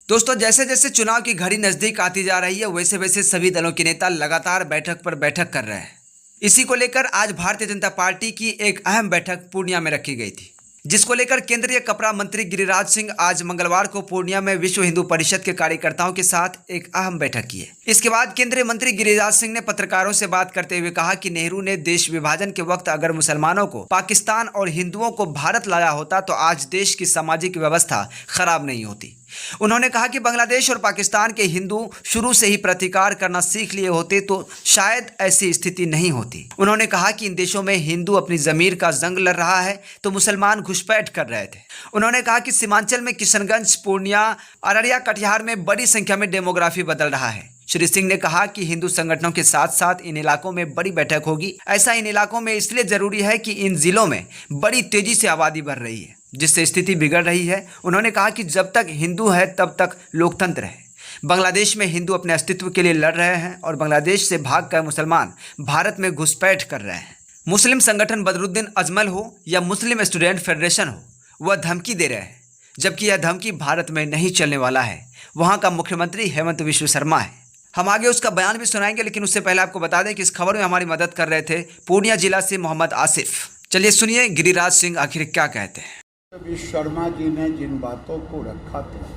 दोस्तों, जैसे जैसे चुनाव की घड़ी नजदीक आती जा रही है, वैसे वैसे सभी दलों के नेता लगातार बैठक पर बैठक कर रहे हैं। इसी को लेकर आज भारतीय जनता पार्टी की एक अहम बैठक पूर्णिया में रखी गई थी, जिसको लेकर केंद्रीय कपड़ा मंत्री गिरिराज सिंह आज मंगलवार को पूर्णिया में विश्व हिंदू परिषद के कार्यकर्ताओं के साथ एक अहम बैठक की है। इसके बाद केंद्रीय मंत्री गिरिराज सिंह ने पत्रकारों से बात करते हुए कहा कि नेहरू ने देश विभाजन के वक्त अगर मुसलमानों को पाकिस्तान और हिंदुओं को भारत लाया होता तो आज देश की सामाजिक व्यवस्था खराब नहीं होती। उन्होंने कहा कि बांग्लादेश और पाकिस्तान के हिंदू शुरू से ही प्रतिकार करना सीख लिए होते तो शायद ऐसी स्थिति नहीं होती। उन्होंने कहा कि इन देशों में हिंदू अपनी जमीर का जंग लड़ रहा है तो मुसलमान घुसपैठ कर रहे थे। उन्होंने कहा कि सीमांचल में किशनगंज, पूर्णिया, अररिया, कटिहार में बड़ी संख्या में डेमोग्राफी बदल रहा है। श्री सिंह ने कहा कि हिंदू संगठनों के साथ साथ इन इलाकों में बड़ी बैठक होगी। ऐसा इन इलाकों में इसलिए जरूरी है कि इन जिलों में बड़ी तेजी से आबादी बढ़ रही है, जिससे स्थिति बिगड़ रही है। उन्होंने कहा कि जब तक हिंदू है तब तक लोकतंत्र है। बांग्लादेश में हिंदू अपने अस्तित्व के लिए लड़ रहे हैं और बांग्लादेश से भागकर मुसलमान भारत में घुसपैठ कर रहे हैं। मुस्लिम संगठन बदरुद्दीन अजमल हो या मुस्लिम स्टूडेंट फेडरेशन हो, वह धमकी दे रहे हैं, जबकि यह धमकी भारत में नहीं चलने वाला है। वहाँ का मुख्यमंत्री हेमंत विश्व शर्मा है। हम आगे उसका बयान भी सुनाएंगे, लेकिन उससे पहले आपको बता दें कि इस खबर में हमारी मदद कर रहे थे पूर्णिया जिला से मोहम्मद आसिफ। चलिए सुनिए गिरिराज सिंह आखिर क्या कहते हैं। विश्व शर्मा जी ने जिन बातों को रखा था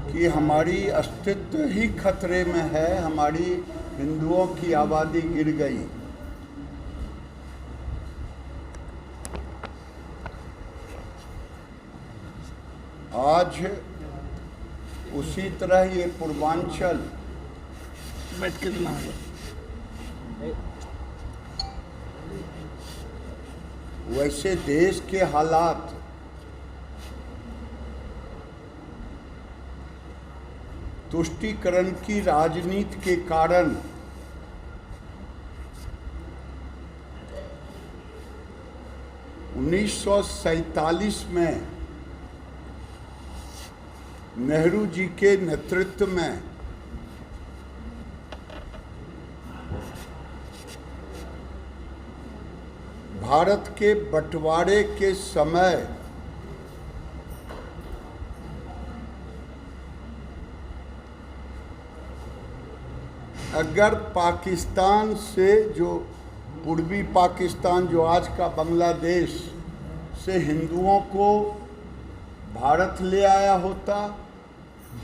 कि हमारी अस्तित्व ही खतरे में है, हमारी हिंदुओं की आबादी गिर गई। आज उसी तरह ये पूर्वांचल वैसे देश के हालात तुष्टीकरण की राजनीति के कारण उन्नीस में नेहरू जी के नेतृत्व में भारत के बंटवारे के समय अगर पाकिस्तान से, जो पूर्वी पाकिस्तान जो आज का बांग्लादेश से हिंदुओं को भारत ले आया होता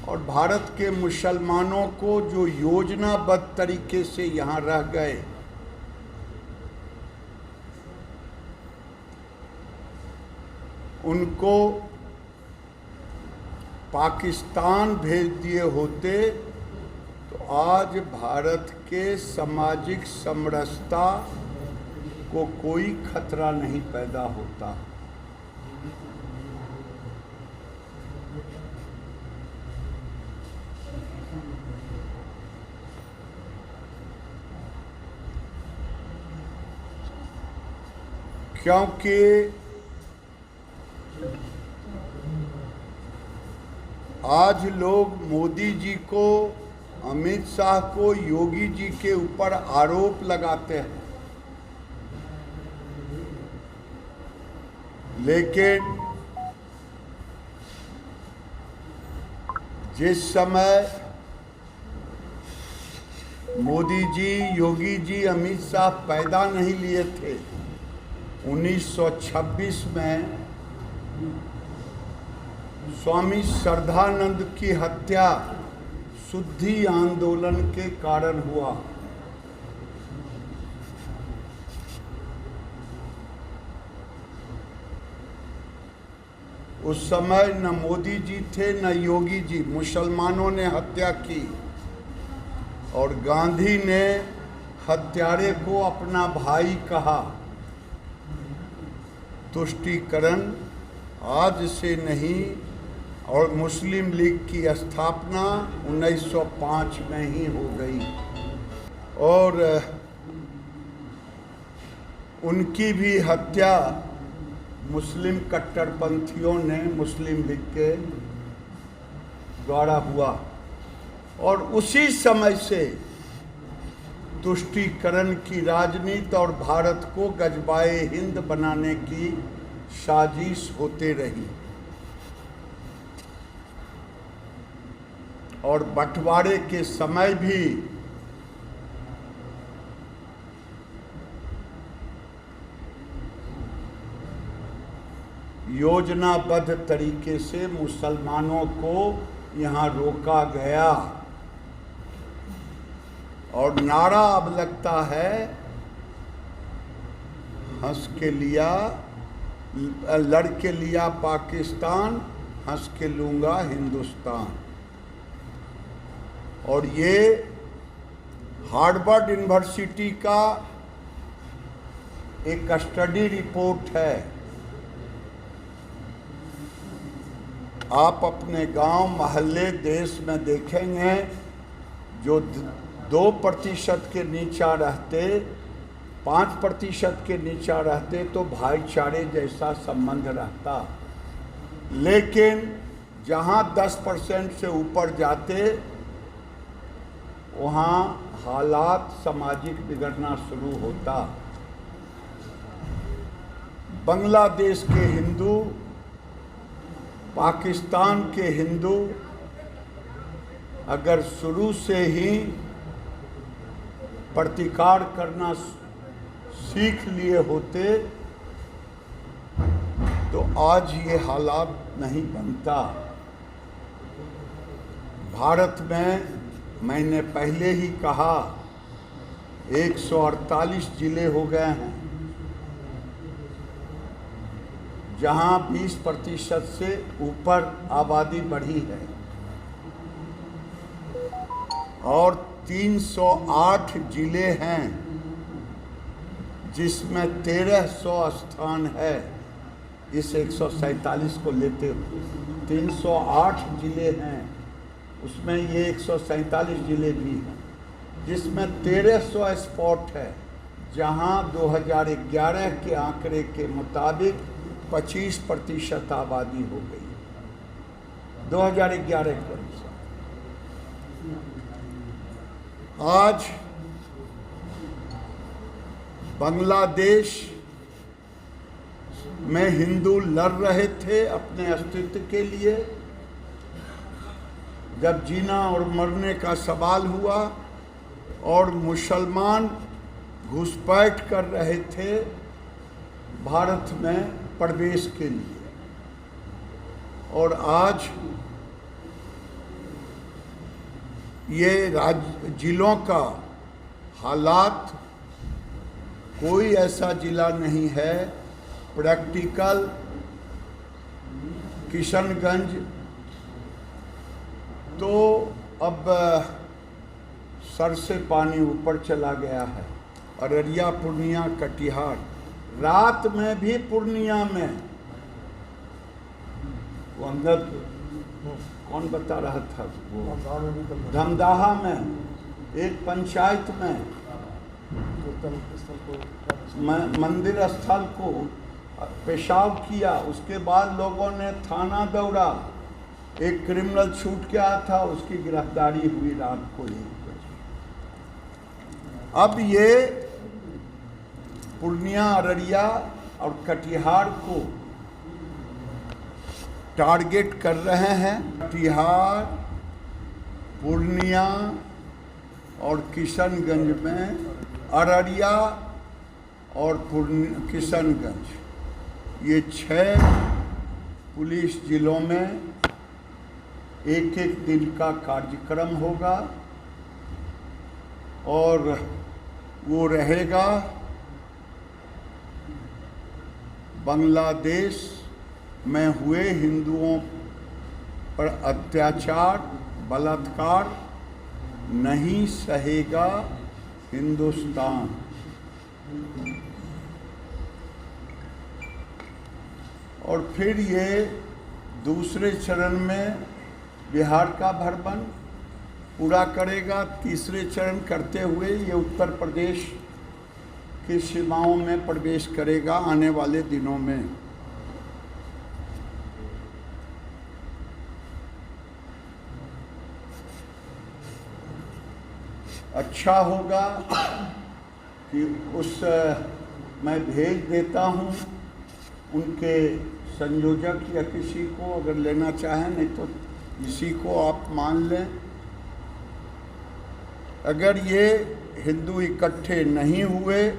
और भारत के मुसलमानों को जो योजनाबद्ध तरीके से यहाँ रह गए, उनको पाकिस्तान भेज दिए होते तो आज भारत के सामाजिक समरसता को कोई खतरा नहीं पैदा होता। क्योंकि आज लोग मोदी जी को, अमित शाह को, योगी जी के ऊपर आरोप लगाते हैं, लेकिन जिस समय मोदी जी, योगी जी, अमित शाह पैदा नहीं लिए थे, 1926 में स्वामी श्रद्धानंद की हत्या शुद्धि आंदोलन के कारण हुआ। उस समय न मोदी जी थे न योगी जी, मुसलमानों ने हत्या की और गांधी ने हत्यारे को अपना भाई कहा। तुष्टीकरण आज से नहीं और मुस्लिम लीग की स्थापना 1905 में ही हो गई और उनकी भी हत्या मुस्लिम कट्टरपंथियों ने, मुस्लिम लीग के द्वारा हुआ और उसी समय से तुष्टीकरण की राजनीति और भारत को गजबाए हिंद बनाने की साजिश होते रही। और बंटवारे के समय भी योजनाबद्ध तरीके से मुसलमानों को यहाँ रोका गया। और नारा अब लगता है, हंस के लिया लड़ के लिया पाकिस्तान, हंस के लूँगा हिंदुस्तान। और ये हार्वर्ड यूनिवर्सिटी का एक स्टडी रिपोर्ट है। आप अपने गांव, मोहल्ले, देश में देखेंगे जो 2% के नीचा रहते, 5% के नीचा रहते तो भाईचारे जैसा संबंध रहता, लेकिन जहां 10% से ऊपर जाते वहां हालात सामाजिक बिगड़ना शुरू होता। बांग्लादेश के हिंदू, पाकिस्तान के हिंदू अगर शुरू से ही प्रतिकार करना सीख लिए होते तो आज ये हालात नहीं बनता। भारत में मैंने पहले ही कहा 148 जिले हो गए हैं जहां 20% से ऊपर आबादी बढ़ी है, और 308 जिले हैं जिसमें 1300 स्थान है। इस 147 को लेते हुए 308 जिले हैं, उसमें ये 147 जिले भी हैं जिसमें 1300 स्पॉट है, जहां 2011 के आंकड़े के मुताबिक 25% आबादी हो गई। 2011 के अनुसार आज बांग्लादेश में हिंदू लड़ रहे थे अपने अस्तित्व के लिए। जब जीना और मरने का सवाल हुआ और मुसलमान घुसपैठ कर रहे थे भारत में प्रवेश के लिए, और आज ये जिलों का हालात, कोई ऐसा जिला नहीं है प्रैक्टिकल। किशनगंज तो अब सर से पानी ऊपर चला गया है, अररिया, पूर्णिया, कटिहार, रात में भी पूर्णिया में वो अंदर कौन बता रहा था, वो धमदाहा में एक पंचायत में मंदिर स्थल को पेशाब किया, उसके बाद लोगों ने थाना दौड़ा, एक क्रिमिनल छूट के आया था, उसकी गिरफ्तारी हुई रात को 1 बजे। अब ये पूर्णिया, अररिया और कटिहार को टारगेट कर रहे हैं। कटिहार, पूर्णिया और किशनगंज में, अररिया और किशनगंज, ये 6 पुलिस जिलों में एक दिन का कार्यक्रम होगा और वो रहेगा बांग्लादेश में हुए हिंदुओं पर अत्याचार, बलात्कार नहीं सहेगा हिंदुस्तान। और फिर ये दूसरे चरण में बिहार का भरबन पूरा करेगा। तीसरे चरण करते हुए ये उत्तर प्रदेश की सीमाओं में प्रवेश करेगा आने वाले दिनों में। अच्छा होगा कि मैं भेज देता हूँ उनके संयोजक या किसी को, अगर लेना चाहें, नहीं तो इसी को आप मान लें। अगर ये हिंदू इकट्ठे नहीं हुए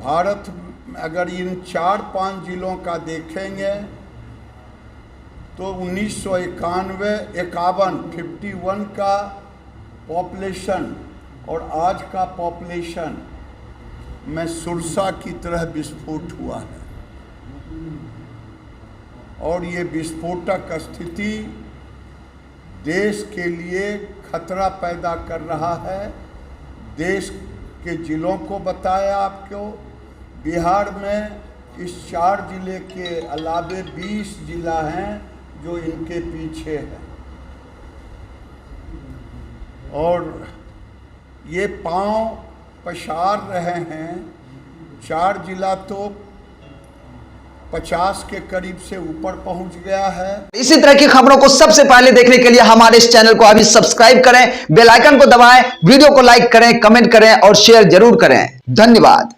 भारत में, अगर इन 4-5 जिलों का देखेंगे तो 1951 का पॉपुलेशन और आज का पॉपुलेशन में सुरसा की तरह विस्फोट हुआ है। और ये विस्फोटक स्थिति देश के लिए खतरा पैदा कर रहा है। देश के जिलों को बताया आपको, बिहार में इस 4 जिले के अलावे 20 जिला हैं जो इनके पीछे है। और ये पांव पसार रहे हैं। 4 जिला तो 50 के करीब से ऊपर पहुंच गया है। इसी तरह की खबरों को सबसे पहले देखने के लिए हमारे इस चैनल को अभी सब्सक्राइब करें, बेल आइकन को दबाएं, वीडियो को लाइक करें, कमेंट करें और शेयर जरूर करें। धन्यवाद।